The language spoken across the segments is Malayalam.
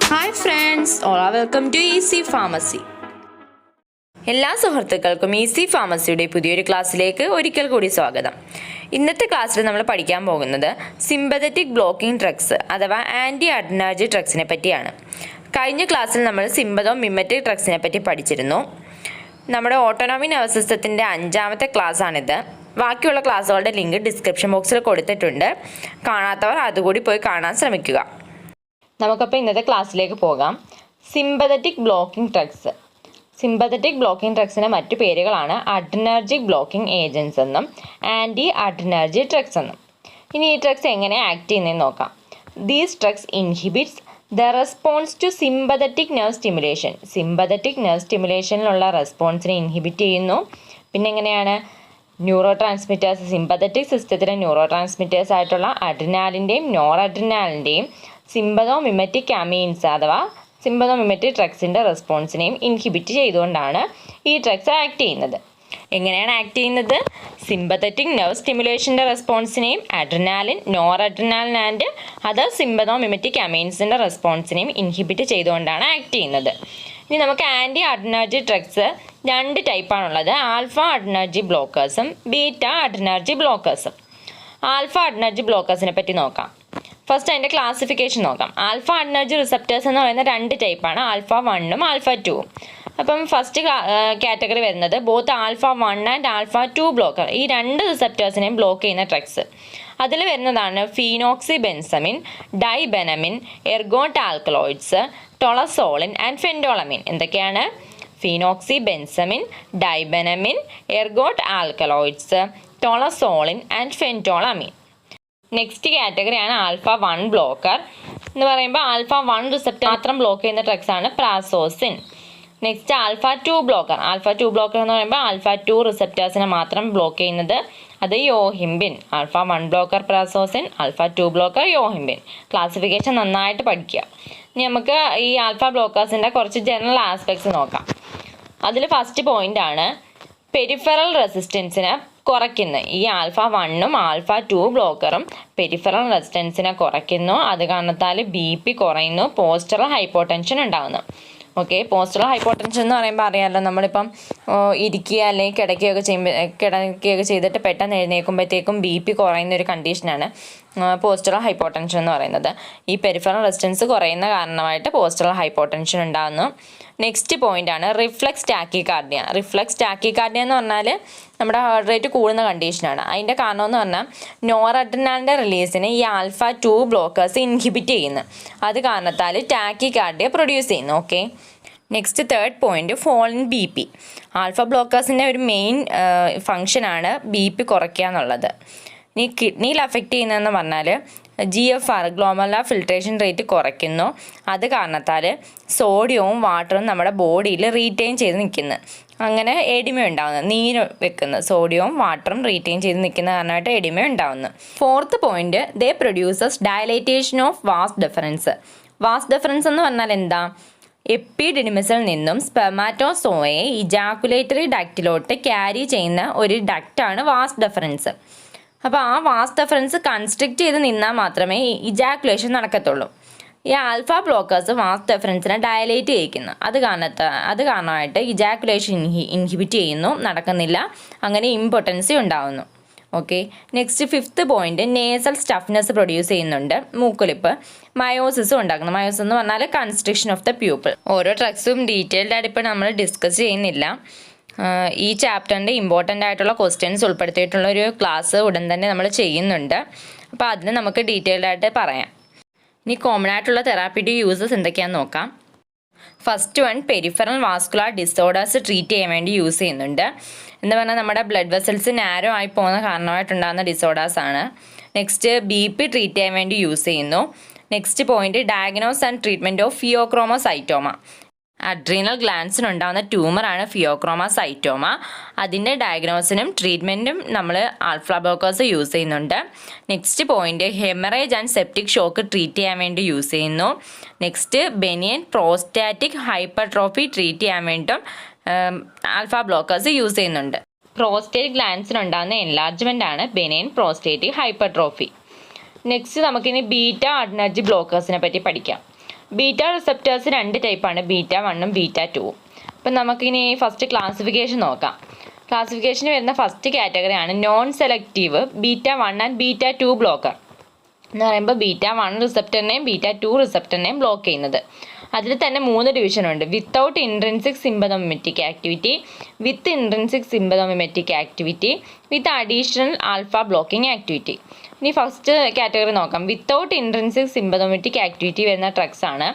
Hi friends, welcome to Easy Pharmacy. എല്ലാ സുഹൃത്തുക്കൾക്കും ഈസി ഫാർമസിയുടെ പുതിയൊരു ക്ലാസ്സിലേക്ക് ഒരിക്കൽ കൂടി സ്വാഗതം. ഇന്നത്തെ ക്ലാസ്സിൽ നമ്മൾ പഠിക്കാൻ പോകുന്നത് സിമ്പതറ്റിക് ബ്ലോക്കിംഗ് ഡ്രഗ്സ് അഥവാ ആൻറ്റി അഡ്രിനർജിക് ഡ്രഗ്സിനെ പറ്റിയാണ്. കഴിഞ്ഞ ക്ലാസ്സിൽ നമ്മൾ സിമ്പതോ മിമറ്റിക് ഡ്രഗ്സിനെ പറ്റി പഠിച്ചിരുന്നു. നമ്മുടെ ഓട്ടോണോമിക് നെർവസ് സിസ്റ്റത്തിൻ്റെ 5ാമത്തെ ക്ലാസ്സാണിത്. ബാക്കിയുള്ള ക്ലാസ്സുകളുടെ ലിങ്ക് ഡിസ്ക്രിപ്ഷൻ ബോക്സിൽ കൊടുത്തിട്ടുണ്ട്. കാണാത്തവർ അതുകൂടി പോയി കാണാൻ ശ്രമിക്കുക. നമുക്കപ്പോൾ ഇന്നത്തെ ക്ലാസ്സിലേക്ക് പോകാം. Sympathetic blocking drugs. Sympathetic blocking ഡ്രഗ്സിന് മറ്റു പേരുകളാണ് അഡ്രിനർജിക് ബ്ലോക്കിംഗ് ഏജൻസ് എന്നും ആൻറ്റി അഡ്രിനർജിക് ഡ്രഗ്സ് എന്നും. ഇനി ഈ ഡ്രഗ്സ് എങ്ങനെ ആക്ട് ചെയ്യുന്നതെന്ന് നോക്കാം. These drugs inhibits the response to sympathetic nerve stimulation. Sympathetic nerve സ്റ്റിമുലേഷനിലുള്ള റെസ്പോൺസിനെ ഇൻഹിബിറ്റ് ചെയ്യുന്നു. പിന്നെ എങ്ങനെയാണ് ന്യൂറോ ട്രാൻസ്മിറ്റേഴ്സ്, സിമ്പതറ്റിക് സിസ്റ്റത്തിലെ ന്യൂറോ ട്രാൻസ്മിറ്റേഴ്സ് ആയിട്ടുള്ള അഡ്രിനാലിൻ്റെയും നോർ അഡ്രിനാലിൻ്റെയും സിമ്പതോ മിമറ്റിക് അമീൻസ് അഥവാ സിമ്പതോ മിമറ്റിക് ഡ്രഗ്സിൻ്റെ റെസ്പോൺസിനെയും ഇൻഹിബിറ്റ് ചെയ്തുകൊണ്ടാണ് ഈ ഡ്രഗ്സ് ആക്ട് ചെയ്യുന്നത്. എങ്ങനെയാണ് ആക്ട് ചെയ്യുന്നത്? സിമ്പതറ്റിക് നെർവ് സ്റ്റിമുലേഷൻ്റെ റെസ്പോൺസിനെയും adrenaline, noradrenaline and other sympathomimetic അമീൻസിൻ്റെ റെസ്പോൺസിനെയും ഇൻഹിബിറ്റ് ചെയ്തുകൊണ്ടാണ് ആക്ട് ചെയ്യുന്നത്. ഇനി നമുക്ക് ആൻറ്റി അഡ്രിനർജിക് ഡ്രഗ്സ് 2 ടൈപ്പാണുള്ളത്. ആൽഫ അഡ്രിനർജിക് ബ്ലോക്കേഴ്സും ബീറ്റ അഡ്രിനർജിക് ബ്ലോക്കേഴ്സും. ആൽഫ അഡ്രിനർജിക് ബ്ലോക്കേഴ്സിനെ പറ്റി നോക്കാം. ഫസ്റ്റ് അതിൻ്റെ ക്ലാസിഫിക്കേഷൻ നോക്കാം. ആൽഫ അഡ്രിനർജിക് റിസപ്റ്റേഴ്സ് എന്ന് പറയുന്ന 2 ടൈപ്പാണ്, ആൽഫ 1ഉം ആൽഫ 2ഉം. അപ്പം ഫസ്റ്റ് കാറ്റഗറി വരുന്നത് both alpha 1 and alpha 2 blocker. ഈ 2 റിസപ്റ്റേഴ്സിനെയും ബ്ലോക്ക് ചെയ്യുന്ന ഡ്രഗ്സ്. അതിൽ വരുന്നതാണ് phenoxybenzamine, dibenamine, ergot alkaloids, tolazoline and phentolamine. എന്തൊക്കെയാണ്? Phenoxybenzamine, dibenamine, ergot alkaloids, tolazoline and phentolamine. Next കാറ്റഗറിയാണ് ആൽഫ 1 ബ്ലോക്കർ എന്ന് പറയുമ്പോൾ ആൽഫ 1 റിസപ്റ്റർ മാത്രം ബ്ലോക്ക് ചെയ്യുന്ന ഡ്രഗ്സ് ആണ് prazosin. Next alpha 2 blocker. Alpha 2 blocker എന്ന് പറയുമ്പോൾ ആൽഫ 2 റിസപ്റ്റേഴ്സിനെ മാത്രം ബ്ലോക്ക് ചെയ്യുന്നത് അത് യോഹിംബിൻ. Alpha 1 blocker prazosin, alpha 2 blocker yohimbine. Classification നന്നായിട്ട് പഠിക്കുക. ഇനി നമുക്ക് ഈ ആൽഫ ബ്ലോക്കേഴ്സിൻ്റെ കുറച്ച് ജനറൽ ആസ്പെക്ട്സ് നോക്കാം. അതിൽ ഫസ്റ്റ് പോയിന്റ് ആണ് പെരിഫറൽ റെസിസ്റ്റൻസിനെ കുറയ്ക്കുന്നു. ഈ ആൽഫ 1ഉം ആൽഫ 2 ബ്ലോക്കറും പെരിഫറൽ റെസിസ്റ്റൻസിനെ കുറയ്ക്കുന്നു. അത് കാരണത്താൽ BP കുറയുന്നു, പോസ്റ്ററൽ ഹൈപ്പോടെൻഷൻ ഉണ്ടാകുന്നു. ഓക്കെ, പോസ്റ്ററൽ ഹൈപ്പോടെൻഷൻ എന്ന് പറയുമ്പോൾ അറിയാമല്ലോ, നമ്മളിപ്പം ഇരിക്കുക അല്ലെങ്കിൽ കിടക്കുകയൊക്കെ ചെയ്തിട്ട് പെട്ടെന്ന് എഴുന്നേൽക്കുമ്പോഴത്തേക്കും BP കുറയുന്ന ഒരു കണ്ടീഷനാണ് പോസ്റ്ററൽ ഹൈപ്പോടെൻഷൻ എന്ന് പറയുന്നത്. ഈ പെരിഫറൽ റെസിസ്റ്റൻസ് കുറയുന്ന കാരണമായിട്ട് പോസ്റ്ററൽ ഹൈപ്പോടെൻഷൻ ഉണ്ടാകുന്നു. നെക്സ്റ്റ് പോയിന്റ് ആണ് റിഫ്ലക്സ് ടാക്കികാർഡിയ. റിഫ്ലക്സ് ടാക്കികാർഡിയ എന്ന് പറഞ്ഞാൽ നമ്മുടെ ഹാർട്ട് റേറ്റ് കൂടുന്ന കണ്ടീഷനാണ്. അതിൻ്റെ കാരണം എന്ന് പറഞ്ഞാൽ നോർ അഡ്രിനാലിൻ്റെ റിലീസിനെ ഈ ആൽഫ 2 ബ്ലോക്കേഴ്സ് ഇൻഹിബിറ്റ് ചെയ്യുന്നു. അത് കാരണത്താൽ ടാക്കികാർഡിയ പ്രൊഡ്യൂസ് ചെയ്യുന്നു. Okay, next third point fall in BP. Alpha ബ്ലോക്കേഴ്സിൻ്റെ ഒരു മെയിൻ ഫങ്ഷനാണ് BP കുറയ്ക്കുക എന്നുള്ളത്. ഇനി കിഡ്നിയിൽ അഫക്റ്റ് ചെയ്യുന്നതെന്ന് പറഞ്ഞാൽ GFR ഗ്ലോമറുലാർ ഫിൽട്രേഷൻ റേറ്റ് കുറയ്ക്കുന്നു. അത് കാരണത്താൽ സോഡിയവും വാട്ടറും നമ്മുടെ ബോഡിയിൽ റീറ്റെയിൻ ചെയ്ത് നിൽക്കുന്നു. അങ്ങനെ എഡിമ ഉണ്ടാകുന്നു, നീര് വെക്കുന്നു. സോഡിയവും വാട്ടറും റീറ്റെയിൻ ചെയ്ത് നിൽക്കുന്ന കാരണമായിട്ട് എഡിമ ഉണ്ടാകുന്നു. Fourth point they produces dilatation of vas deferens. Vas deferens എന്ന് പറഞ്ഞാൽ എന്താ? എപ്പിഡിഡിമിസിൽ നിന്നും സ്പെർമാറ്റോസോയെ ഇജാക്കുലേറ്ററി ഡക്റ്റിലോട്ട് ക്യാരി ചെയ്യുന്ന ഒരു ഡക്റ്റാണ് വാസ് ഡെഫറൻസ്. അപ്പോൾ ആ വാസ് ഡെഫറൻസ് കൺസ്ട്രിക്റ്റ് ചെയ്ത് നിന്നാൽ മാത്രമേ ഇജാക്കുലേഷൻ നടക്കത്തുള്ളൂ. ഈ ആൽഫ ബ്ലോക്കേഴ്സ് വാസ് ഡെഫറൻസിനെ ഡയലേറ്റ് ചെയ്യിക്കുന്നു. അത് കാരണമായിട്ട് ഇജാക്കുലേഷൻ ഇൻഹിബിറ്റ് ചെയ്യുന്നു, നടക്കുന്നില്ല. അങ്ങനെ ഇമ്പോർട്ടൻസി ഉണ്ടാകുന്നു. Okay, next fifth point nasal stuffiness produce ചെയ്യുന്നുണ്ട്, മൂക്കൊലിപ്പ്. മയോസിസും ഉണ്ടാക്കുന്നു. മയോസിസ് എന്ന് പറഞ്ഞാൽ കൺസ്ട്രിക്ഷൻ ഓഫ് ദ പ്യൂപ്പിൾ. ഓരോ ഡ്രഗ്സും ഡീറ്റെയിൽഡ് ആയിട്ട് ഇപ്പോൾ നമ്മൾ ഡിസ്കസ് ചെയ്യുന്നില്ല. ഈ ചാപ്റ്ററിൻ്റെ ഇമ്പോർട്ടൻ്റ് ആയിട്ടുള്ള ക്വസ്റ്റ്യൻസ് ഉൾപ്പെടുത്തിയിട്ടുള്ള ഒരു ക്ലാസ് ഉടൻ തന്നെ നമ്മൾ ചെയ്യുന്നുണ്ട്. അപ്പോൾ അതിന് നമുക്ക് ഡീറ്റെയിൽഡ് ആയിട്ട് പറയാം. ഇനി കോമൺ ആയിട്ടുള്ള തെറാപ്പിയുടെ യൂസസ് എന്തൊക്കെയാണെന്ന് നോക്കാം. First one peripheral vascular disorders treat ചെയ്യാൻ വേണ്ടി യൂസ് ചെയ്യുന്നുണ്ട്. എന്ന് പറഞ്ഞാൽ നമ്മുടെ ബ്ലഡ് വെസൽസ് നാരോ ആയി പോകുന്ന കാരണമായിട്ടുണ്ടാകുന്ന ഡിസോർഡേഴ്സ് ആണ്. നെക്സ്റ്റ് BP ട്രീറ്റ് ചെയ്യാൻ വേണ്ടി യൂസ് ചെയ്യുന്നു. Next point diagnose and treatment of phaeochromocytoma. Adrenal ഗ്ലാൻസിനുണ്ടാകുന്ന ട്യൂമറാണ് ഫിയോക്രോമോസൈറ്റോമ. അതിൻ്റെ ഡയഗ്നോസിനും ട്രീറ്റ്മെൻറ്റും നമ്മൾ ആൽഫ ബ്ലോക്കേഴ്സ് യൂസ് ചെയ്യുന്നുണ്ട്. Next point haemorrhage and septic shock treat ചെയ്യാൻ വേണ്ടി യൂസ് ചെയ്യുന്നു. Next benign prostatic hypertrophy treat ചെയ്യാൻ വേണ്ടിയും ആൽഫ ബ്ലോക്കേഴ്സ് യൂസ് ചെയ്യുന്നുണ്ട്. പ്രോസ്റ്റേറ്റ് ഗ്ലാൻസിനുണ്ടാകുന്ന എൻലാർജ്മെൻ്റ് ആണ് ബെനിയൻ പ്രോസ്റ്റാറ്റിക് ഹൈപ്പർട്രോഫി. നെക്സ്റ്റ് നമുക്കിനി ബീറ്റ അഡ്രിനർജിക് ബ്ലോക്കേഴ്സിനെ പറ്റി പഠിക്കാം. ബീറ്റ റിസപ്റ്റേഴ്സ് 2 ടൈപ്പാണ്, β1ഉം β2ഉം. അപ്പം നമുക്കിനി ഫസ്റ്റ് ക്ലാസിഫിക്കേഷൻ നോക്കാം. ക്ലാസിഫിക്കേഷന് വരുന്ന ഫസ്റ്റ് കാറ്റഗറിയാണ് നോൺ സെലക്റ്റീവ് β1 ആൻഡ് β2 ബ്ലോക്കർ എന്ന് പറയുമ്പോൾ β1 റിസപ്റ്ററിനെയും β2 റിസപ്റ്ററിനെയും ബ്ലോക്ക് ചെയ്യുന്നത്. അതിൽ തന്നെ 3 ഡിവിഷനുണ്ട്: without intrinsic sympathomimetic activity, with intrinsic sympathomimetic activity, with additional alpha blocking activity. ഇനി ഫസ്റ്റ് കാറ്റഗറി നോക്കാം. വിത്തൗട്ട് ഇൻട്രിൻസിക് സിമ്പതോമിറ്റിക് ആക്ടിവിറ്റി വരുന്ന ഡ്രഗ്സ് ആണ്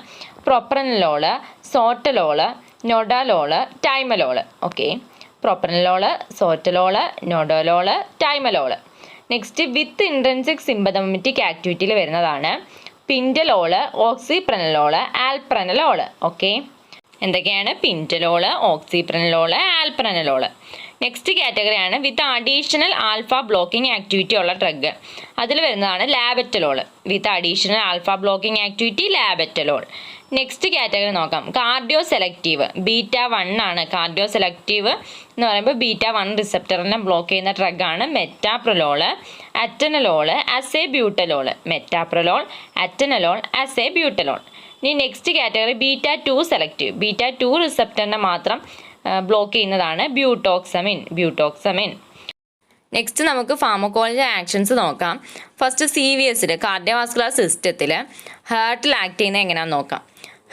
propranolol, sotalol, nadolol, timolol. Okay, propranolol, sotalol, nadolol, timolol. Next with intrinsic sympathomimetic ആക്ടിവിറ്റിയിൽ വരുന്നതാണ് പിൻറ്റലോള്, ഓക്സിപ്രനലോള്, ആൽപ്രനലോള്. ഓക്കെ, എന്തൊക്കെയാണ്? Pindolol, oxprenolol, alprenolol. നെക്സ്റ്റ് കാറ്റഗറിയാണ് with additional alpha blocking activity ഉള്ള ഡ്രഗ്. അതിൽ വരുന്നതാണ് labetalol. With additional alpha blocking activity, ലാബറ്റലോൾ. Next category നോക്കാം. കാർഡിയോ സെലക്റ്റീവ് β1 ആണ്. കാർഡിയോ സെലക്റ്റീവ് എന്ന് പറയുമ്പോൾ β1 റിസപ്റ്ററിനെ ബ്ലോക്ക് ചെയ്യുന്ന ഡ്രഗാണ് മെറ്റാപ്രലോള്, അറ്റനലോള്, അസെബ്യൂട്ടലോള്. മെറ്റാപ്രലോൾ, അറ്റനലോൾ, അസെബ്യൂട്ടലോൾ. ഇനി നെക്സ്റ്റ് കാറ്റഗറി β2 സെലക്റ്റീവ്. β2 റിസപ്റ്ററിനെ മാത്രം ബ്ലോക്ക് ചെയ്യുന്നതാണ് ബ്യൂട്ടോക്സമിൻ. നെക്സ്റ്റ് നമുക്ക് ഫാർമക്കോളജി ആക്ഷൻസ് നോക്കാം. ഫസ്റ്റ് CVSൽ കാർഡിയോവാസ്കുലർ സിസ്റ്റത്തിൽ ഹാർട്ടിൽ ആക്ട് ചെയ്യുന്നത് എങ്ങനെയാണെന്ന് നോക്കാം.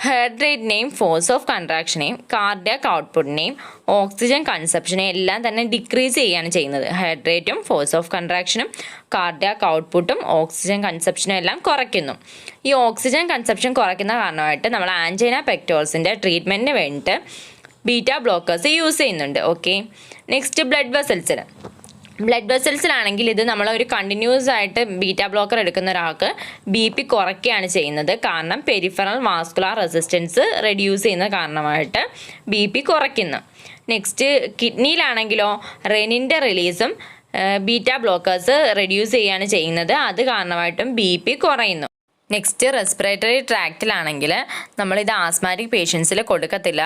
ഹാർട്ട് റേറ്റിനെയും ഫോഴ്സ് ഓഫ് കൺട്രാക്ഷനെയും കാർഡിയാക് ഔട്ട്പുട്ടിനെയും ഓക്സിജൻ കൺസപ്ഷനെയും എല്ലാം തന്നെ ഡിക്രീസ് ചെയ്യുകയാണ് ചെയ്യുന്നത്. ഹാർട്ട് റേറ്റും ഫോഴ്സ് ഓഫ് കൺട്രാക്ഷനും കാർഡിയാക് ഔട്ട്പുട്ടും ഓക്സിജൻ കൺസപ്ഷനും എല്ലാം കുറയ്ക്കുന്നു. ഈ ഓക്സിജൻ കൺസപ്ഷൻ കുറയ്ക്കുന്ന കാരണമായിട്ട് നമ്മൾ ആൻജൈന പെക്ടോറൽസിൻ്റെ ട്രീറ്റ്മെൻറ്റിന് വേണ്ടിയിട്ട് ബീറ്റ ബ്ലോക്കേഴ്സ് യൂസ് ചെയ്യുന്നുണ്ട്. ഓക്കെ, നെക്സ്റ്റ് ബ്ലഡ് വെസൽസിലാണെങ്കിൽ ഇത് നമ്മൾ ഒരു കണ്ടിന്യൂസ് ആയിട്ട് ബീറ്റ ബ്ലോക്കർ എടുക്കുന്ന ഒരാൾക്ക് BP കുറയ്ക്കുകയാണ് ചെയ്യുന്നത്. കാരണം പെരിഫറൽ വാസ്കുലാർ റെസിസ്റ്റൻസ് റെഡ്യൂസ് ചെയ്യുന്ന കാരണമായിട്ട് BP കുറയ്ക്കുന്നു. നെക്സ്റ്റ് കിഡ്നിയിലാണെങ്കിലോ റെനിൻ്റെ റിലീസും ബീറ്റ ബ്ലോക്കേഴ്സ് റെഡ്യൂസ് ചെയ്യുകയാണ് ചെയ്യുന്നത്. അത് കാരണമായിട്ടും BP കുറയുന്നു. നെക്സ്റ്റ് റെസ്പിറേറ്ററി ട്രാക്റ്റിലാണെങ്കിൽ നമ്മളിത് ആസ്മാറ്റിക് പേഷ്യൻസിൽ കൊടുക്കത്തില്ല.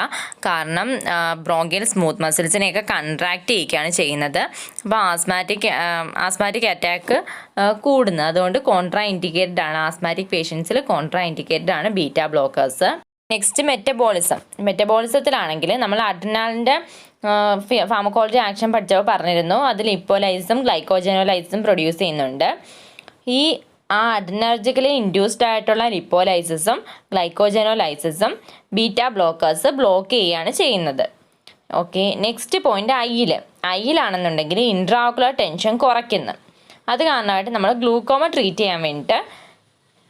കാരണം ബ്രോങ്കിയൽ സ്മൂത്ത് മസിൽസിനെയൊക്കെ കൺട്രാക്റ്റ് ചെയ്യിക്കുകയാണ് ചെയ്യുന്നത്. അപ്പോൾ ആസ്മാറ്റിക് അറ്റാക്ക് കൂടുന്നു. അതുകൊണ്ട് കോൺട്രാ ഇൻഡിക്കേറ്റഡ് ആണ്. ആസ്മാറ്റിക് പേഷ്യൻസിൽ കോൺട്രാ ഇൻഡിക്കേറ്റഡ് ആണ് ബീറ്റ ബ്ലോക്കേഴ്സ്. നെക്സ്റ്റ് മെറ്റബോളിസത്തിലാണെങ്കിൽ നമ്മൾ അഡ്രിനാലിൻ്റെ ഫാർമക്കോളജി ആക്ഷൻ പഠിച്ചപ്പോൾ പറഞ്ഞിരുന്നു. അതിൽ ലിപ്പോലൈസും ഗ്ലൈക്കോജനോലൈസും പ്രൊഡ്യൂസ് ചെയ്യുന്നുണ്ട്. ഈ അഡ്രിനർജിക്കലി ഇൻഡ്യൂസ്ഡ് ആയിട്ടുള്ള ലിപ്പോലൈസിസും ഗ്ലൈക്കോജനോലൈസിസും ബീറ്റ ബ്ലോക്കേഴ്സ് ബ്ലോക്ക് ചെയ്യുകയാണ് ചെയ്യുന്നത്. ഓക്കെ, നെക്സ്റ്റ് പോയിന്റ് ഐയിലാണെന്നുണ്ടെങ്കിൽ ഇൻട്രാഓക്കുലർ ടെൻഷൻ കുറയ്ക്കുന്നു. അത് കാരണമായിട്ട് നമ്മൾ ഗ്ലൂക്കോമ ട്രീറ്റ് ചെയ്യാൻ വേണ്ടിയിട്ട്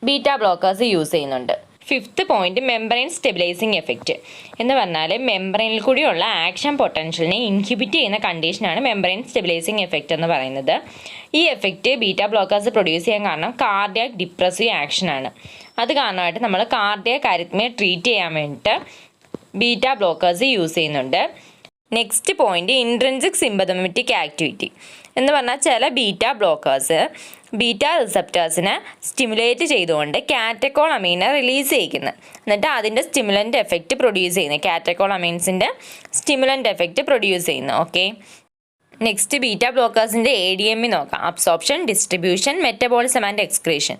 ബീറ്റ ബ്ലോക്കേഴ്സ് യൂസ് ചെയ്യുന്നുണ്ട്. Fifth point membrane stabilising effect എന്ന് പറഞ്ഞാൽ മെംബ്രെയിനിൽ കൂടിയുള്ള ആക്ഷൻ പൊട്ടൻഷ്യലിനെ ഇൻഹിബിറ്റ് ചെയ്യുന്ന കണ്ടീഷനാണ് മെംബ്രെയിൻ സ്റ്റെബിലൈസിങ് എഫക്റ്റ് എന്ന് പറയുന്നത്. ഈ എഫക്റ്റ് ബീറ്റ ബ്ലോക്കേഴ്സ് പ്രൊഡ്യൂസ് ചെയ്യാൻ കാരണം കാർഡിയാക് ഡിപ്രസീവ് ആക്ഷനാണ്. അത് കാരണമായിട്ട് നമ്മൾ കാർഡിയാക് അരിത്മിയ ട്രീറ്റ് ചെയ്യാൻ വേണ്ടിയിട്ട് ബീറ്റ ബ്ലോക്കേഴ്സ് യൂസ് ചെയ്യുന്നുണ്ട്. Next point intrinsic sympathomimetic activity എന്ന് പറഞ്ഞാൽ ചില ബീറ്റ ബ്ലോക്കേഴ്സ് ബീറ്റ റിസപ്റ്റേഴ്സിനെ സ്റ്റിമുലേറ്റ് ചെയ്തുകൊണ്ട് കാറ്റക്കോളമീനെ റിലീസ് ചെയ്യിക്കുന്നു. എന്നിട്ട് അതിൻ്റെ സ്റ്റിമുലൻ്റ് എഫക്റ്റ് പ്രൊഡ്യൂസ് ചെയ്യുന്നു. കാറ്റക്കോളമീൻസിൻ്റെ സ്റ്റിമുലൻ്റ് എഫക്റ്റ് പ്രൊഡ്യൂസ് ചെയ്യുന്നു. ഓക്കെ, നെക്സ്റ്റ് ബീറ്റ ബ്ലോക്കേഴ്സിൻ്റെ ADME നോക്കാം. Absorption, distribution, metabolism and excretion.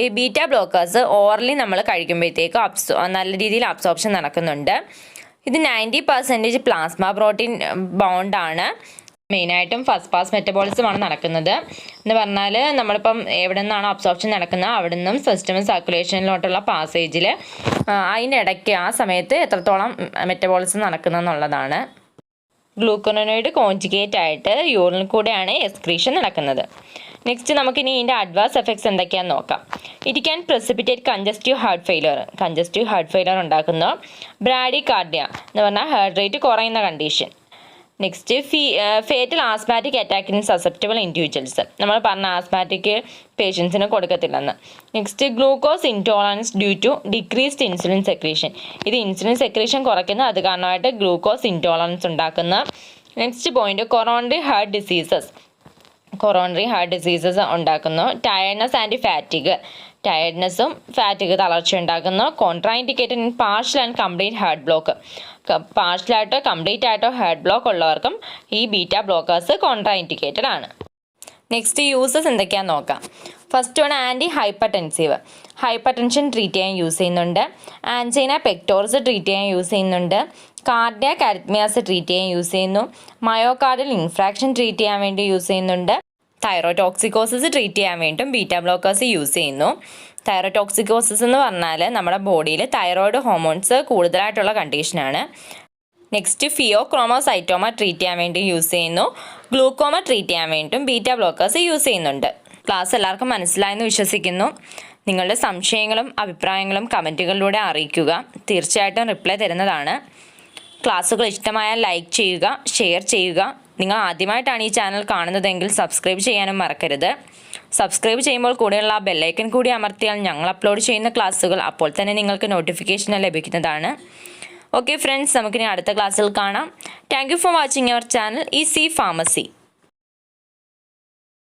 ഈ ബീറ്റ ബ്ലോക്കേഴ്സ് ഓറലി നമ്മൾ കഴിക്കുമ്പോഴത്തേക്കും നല്ല രീതിയിൽ അബ്സോർപ്ഷൻ നടക്കുന്നുണ്ട്. ഇത് 90% പ്ലാസ്മ പ്രോട്ടീൻ ബൗണ്ടാണ്. മെയിനായിട്ടും ഫസ്റ്റ് പാസ് മെറ്റബോളിസമാണ് നടക്കുന്നത്. എന്ന് പറഞ്ഞാൽ നമ്മളിപ്പം എവിടെ നിന്നാണോ അബ്സോർപ്ഷൻ നടക്കുന്നത് അവിടെ നിന്നും സിസ്റ്റം സർക്കുലേഷനിലോട്ടുള്ള പാസേജിൽ അതിൻ്റെ ഇടയ്ക്ക് ആ സമയത്ത് എത്രത്തോളം മെറ്റബോളിസം നടക്കുന്നതെന്നുള്ളതാണ്. ഗ്ലൂക്കോണോയിഡ് കോൺജുഗേറ്റ് ആയിട്ട് യൂറിനിൽ കൂടെയാണ് എക്സ്ക്രീഷൻ നടക്കുന്നത്. നെക്സ്റ്റ് നമുക്കിനി ഇതിൻ്റെ അഡ്വേഴ്സ് എഫക്ട്സ് എന്തൊക്കെയാണെന്ന് നോക്കാം. It can precipitate congestive heart failure ഉണ്ടാക്കുന്നു. ബ്രാഡികാർഡിയ എന്ന് പറഞ്ഞാൽ ഹാർട്ട് റേറ്റ് കുറയുന്ന condition. Next fatal asthmatic attack in susceptible individuals. നമ്മൾ പറഞ്ഞ ആസ്മാറ്റിക് പേഷ്യൻസിന് കൊടുക്കത്തില്ലെന്ന്. Next glucose intolerance due to decreased insulin secretion. ഇത് ഇൻസുലിൻ സെക്രീഷൻ കുറയ്ക്കുന്ന അത് കാരണമായിട്ട് ഗ്ലൂക്കോസ് ഇൻടോളറൻസ് ഉണ്ടാക്കുന്ന. Next point coronary heart diseases ഉണ്ടാക്കുന്നു. Tiredness and fatigue. ടയർഡ്നെസ്സും ഫാറ്റിഗ് തളർച്ച ഉണ്ടാക്കുന്നു. Contraindicated in partial and complete heart block. പാർഷ്യലായിട്ടോ കംപ്ലീറ്റ് ആയിട്ടോ ഹാർട്ട് ബ്ലോക്ക് ഉള്ളവർക്കും ഈ ബീറ്റ ബ്ലോക്കേഴ്സ് കോൺട്രാഇൻഡിക്കേറ്റഡ് ആണ്. നെക്സ്റ്റ് യൂസസ് എന്തൊക്കെയാണെന്ന് നോക്കാം. First one anti hypertensive. Hypertension treat ചെയ്യാൻ യൂസ് ചെയ്യുന്നുണ്ട്. ആൻജൈന പെക്ടോറസ് ട്രീറ്റ് ചെയ്യാൻ യൂസ് ചെയ്യുന്നുണ്ട്. കാർഡിയാക് അരിത്മിയാസ് ട്രീറ്റ് ചെയ്യാൻ യൂസ് ചെയ്യുന്നു. മയോകാർഡിയൽ ഇൻഫ്രാക്ഷൻ ട്രീറ്റ് ചെയ്യാൻ വേണ്ടി യൂസ് ചെയ്യുന്നുണ്ട്. തൈറോടോക്സിക്കോസിസ് ട്രീറ്റ് ചെയ്യാൻ വേണ്ടിയിട്ടും ബീറ്റാ ബ്ലോക്കേഴ്സ് യൂസ് ചെയ്യുന്നു. തൈറോടോക്സിക്കോസിസ് എന്ന് പറഞ്ഞാൽ നമ്മുടെ ബോഡിയിൽ തൈറോയ്ഡ് ഹോർമോൺസ് കൂടുതലായിട്ടുള്ള കണ്ടീഷനാണ്. നെക്സ്റ്റ് ഫിയോക്രോമോസൈറ്റോമ ട്രീറ്റ് ചെയ്യാൻ വേണ്ടി യൂസ് ചെയ്യുന്നു. ഗ്ലൂക്കോമ ട്രീറ്റ് ചെയ്യാൻ വേണ്ടിയിട്ടും ബീറ്റാ ബ്ലോക്കേഴ്സ് യൂസ് ചെയ്യുന്നുണ്ട്. ക്ലാസ് എല്ലാവർക്കും മനസ്സിലായെന്ന് വിശ്വസിക്കുന്നു. നിങ്ങളുടെ സംശയങ്ങളും അഭിപ്രായങ്ങളും കമൻറ്റുകളിലൂടെ അറിയിക്കുക. തീർച്ചയായിട്ടും റിപ്ലൈ തരുന്നതാണ്. ക്ലാസ്സുകൾ ഇഷ്ടമായാൽ ലൈക്ക് ചെയ്യുക, ഷെയർ ചെയ്യുക. നിങ്ങൾ ആദ്യമായിട്ടാണ് ഈ ചാനൽ കാണുന്നതെങ്കിൽ സബ്സ്ക്രൈബ് ചെയ്യാനും മറക്കരുത്. സബ്സ്ക്രൈബ് ചെയ്യുമ്പോൾ കൂടെയുള്ള ആ ബെല്ലൈക്കൻ കൂടി അമർത്തിയാൽ ഞങ്ങൾ അപ്ലോഡ് ചെയ്യുന്ന ക്ലാസ്സുകൾ അപ്പോൾ തന്നെ നിങ്ങൾക്ക് നോട്ടിഫിക്കേഷൻ ലഭിക്കുന്നതാണ്. ഓക്കെ ഫ്രണ്ട്സ്, നമുക്കിനി അടുത്ത ക്ലാസ്സിൽ കാണാം. Thank you for watching our channel Easy pharmacy.